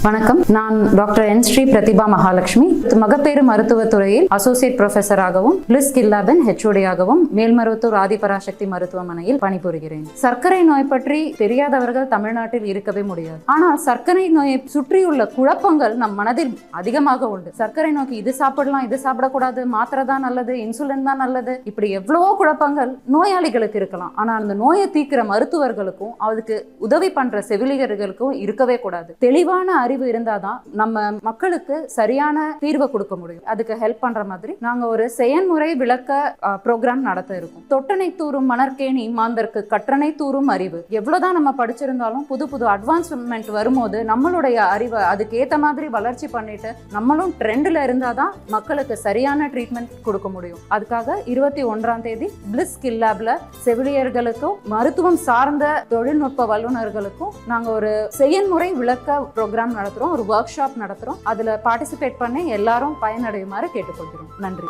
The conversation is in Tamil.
வணக்கம், நான் டாக்டர் என் ஸ்ரீ பிரதிபா மகாலட்சுமி. மகப்பேறு மருத்துவத்துறையில் அசோசியேட் ப்ரொஃபஸராகவும் பிளிஸ் கில்லாபின் ஹெச்ஓடியாகவும் மேல்மருவத்தூர் ஆதிபராசக்தி மருத்துவமனையில் பணிபுரிகிறேன். சர்க்கரை நோய் பற்றி தெரியாதவர்கள் தமிழ்நாட்டில் இருக்கவே முடியாது. ஆனால் சர்க்கரை நோயை சுற்றியுள்ள குழப்பங்கள் நம் மனதில் அதிகமாக உண்டு. சர்க்கரை நோய்க்கு இது சாப்பிடலாம், இது சாப்பிடக்கூடாது, மாத்திரை தான் நல்லது, இன்சுலின் தான் நல்லது, இப்படி எவ்வளவோ குழப்பங்கள் நோயாளிகளுக்கு இருக்கலாம். ஆனால் அந்த நோயை தீர்க்கிற மருத்துவர்களுக்கும் அதுக்கு உதவி பண்ற செவிலியர்களுக்கும் இருக்கவே கூடாது. தெளிவான அறிவு இருந்தாதான் நம்ம மக்களுக்கு சரியான தீர்வை கொடுக்க முடியும். அதுக்கு ஹெல்ப் பண்ற மாதிரி நாங்க ஒரு செயல்முறை விளக்க ப்ரோக்ராம் நடத்த இருக்கோம். தொட்டனை தூரும் மணற்கேணி மாந்தருக்கு கற்றனை தூரும் அறிவு. எவ்வளவுதான் நம்ம படிச்சிருந்தாலும் புது புது அட்வான்ஸ்மெண்ட் வரும்போது நம்மளுடைய அறிவை அதுக்கு ஏத்த மாதிரி வளர்ச்சி பண்ணிட்டு நம்மளும் ட்ரெண்ட்ல இருந்தாதான் மக்களுக்கு சரியான ட்ரீட்மெண்ட் கொடுக்க முடியும். அதுக்காக 21ஆம் தேதி பிளிஸ் கில்லாப்ல செவிலியர்களுக்கும் மருத்துவம் சார்ந்த தொழில்நுட்ப வல்லுநர்களுக்கும் நாங்க ஒரு செயல்முறை விளக்க ப்ரோக்ராம் நடத்துறோம், ஒரு ஒர்க் ஷாப் நடத்துறோம். அதுல பார்ட்டிசிபேட் பண்ணி எல்லாரும் பயனடையுமாறு கேட்டுக்கொள்கிறோம். நன்றி.